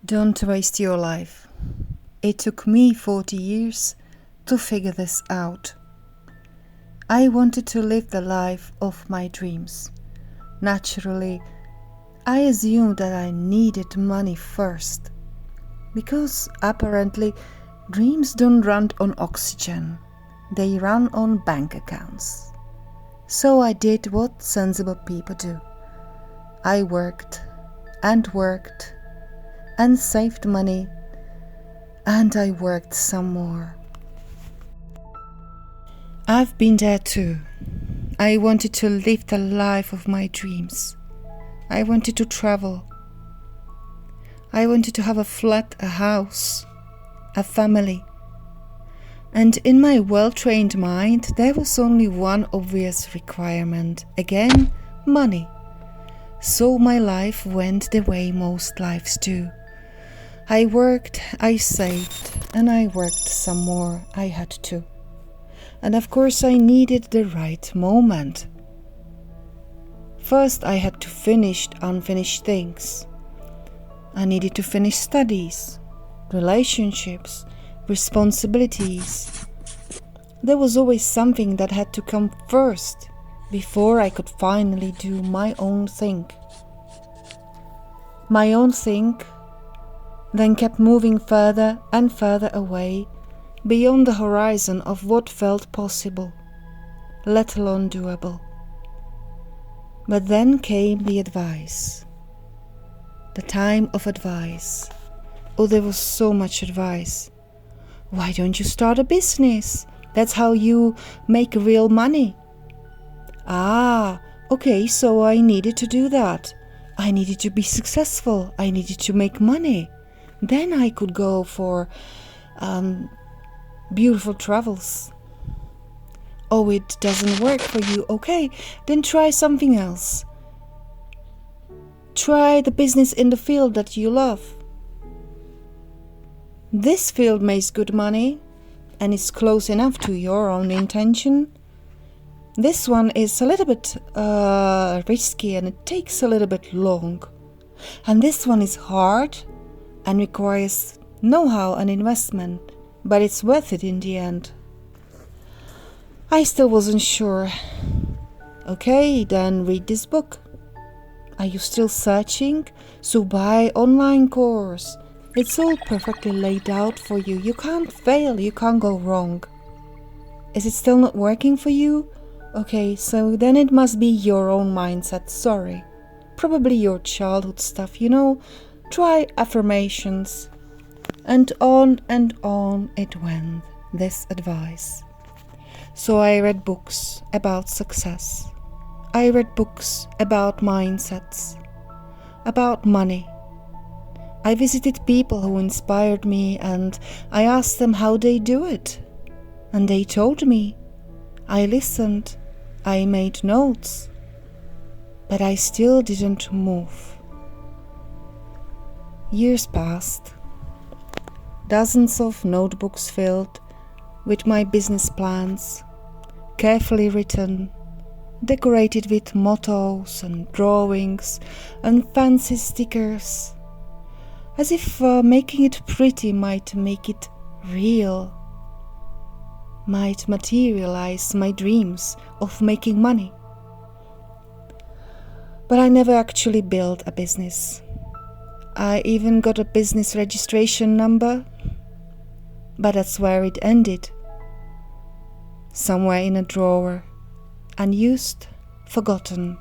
Don't waste your life. It took me 40 years to figure this out. I wanted to live the life of my dreams. Naturally, I assumed that I needed money first, because apparently dreams don't run on oxygen, they run on bank accounts. So I did what sensible people do. I worked and worked and saved money, and I worked some more. I've been there too. I wanted to live the life of my dreams. I wanted to travel. I wanted to have a flat, a house, a family. And in my well-trained mind, there was only one obvious requirement. Again, money. So my life went the way most lives do. I worked, I saved, and I worked some more. I had to. And of course I needed the right moment. First I had to finish unfinished things. I needed to finish studies, relationships, responsibilities. There was always something that had to come first before I could finally do my own thing. My own thing then kept moving further and further away, beyond the horizon of what felt possible, let alone doable. But then came the advice. The time of advice. Oh, there was so much advice. Why don't you start a business? That's how you make real money. Okay, so I needed to do that. I needed to be successful. I needed to make money. Then I could go for beautiful travels. Oh, it doesn't work for you. Okay, then try something else. Try the business in the field that you love. This field makes good money and is close enough to your own intention. This one is a little bit risky and it takes a little bit long. And this one is hard and requires know-how and investment, but it's worth it in the end. I still wasn't sure. Okay, then read this book. Are you still searching? So buy online course. It's all perfectly laid out for you. You can't fail, you can't go wrong. Is it still not working for you? Okay, so then it must be your own mindset, sorry. Probably your childhood stuff, Try affirmations. And on it went, this advice. So I read books about success. I read books about mindsets, about money. I visited people who inspired me and I asked them how they do it. And they told me. I listened. I made notes. But I still didn't move. Years passed. Dozens of notebooks filled with my business plans, carefully written, decorated with mottos and drawings and fancy stickers, as if making it pretty might make it real, might materialize my dreams of making money. But I never actually built a business. I even got a business registration number, but that's where it ended. Somewhere in a drawer, unused, forgotten.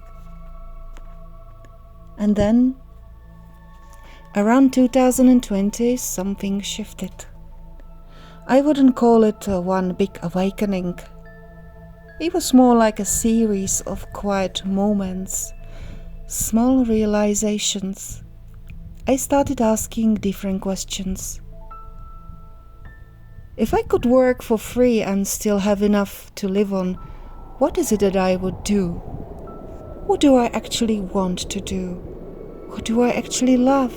And then, around 2020, something shifted. I wouldn't call it one big awakening. It was more like a series of quiet moments, small realizations. I started asking different questions. If I could work for free and still have enough to live on, what is it that I would do? What do I actually want to do? What do I actually love?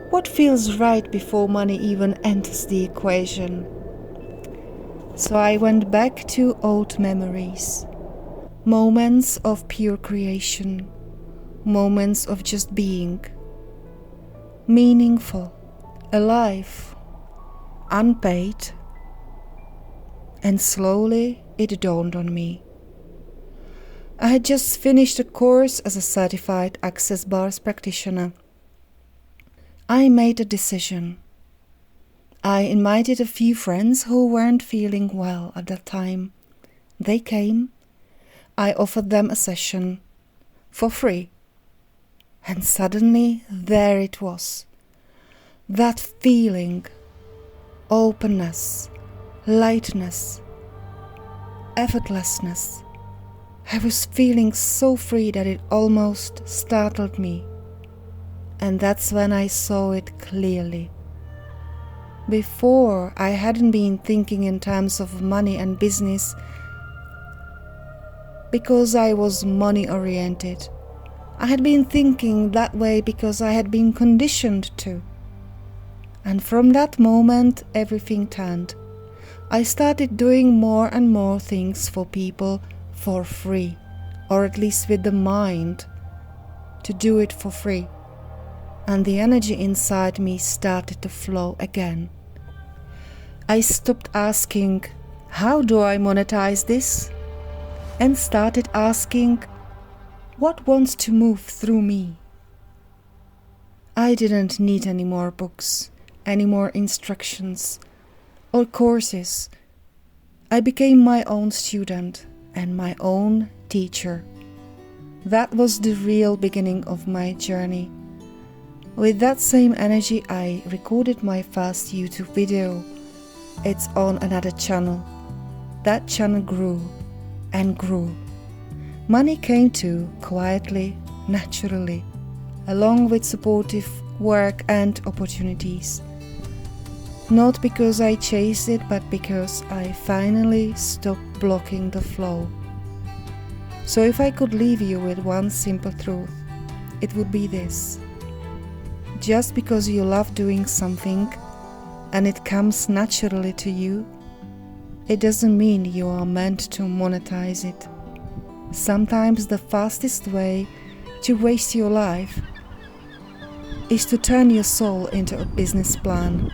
What feels right before money even enters the equation? So I went back to old memories, moments of pure creation, moments of just being, meaningful, alive, unpaid. And slowly it dawned on me. I had just finished a course as a certified Access Bars practitioner. I made a decision. I invited a few friends who weren't feeling well at that time. They came. I offered them a session for free. And suddenly there it was. That feeling, openness, lightness, effortlessness. I was feeling so free that it almost startled me. And that's when I saw it clearly. Before, I hadn't been thinking in terms of money and business because I was money-oriented. I had been thinking that way because I had been conditioned to. And from that moment, everything turned. I started doing more and more things for people for free, or at least with the mind to do it for free. And the energy inside me started to flow again. I stopped asking, how do I monetize this? And started asking, what wants to move through me? I didn't need any more books, any more instructions or courses. I became my own student and my own teacher. That was the real beginning of my journey. With that same energy, I recorded my first YouTube video. It's on another channel. That channel grew and grew. Money came too, quietly, naturally, along with supportive work and opportunities. Not because I chased it, but because I finally stopped blocking the flow. So if I could leave you with one simple truth, it would be this. Just because you love doing something and it comes naturally to you, it doesn't mean you are meant to monetize it. Sometimes the fastest way to waste your life is to turn your soul into a business plan.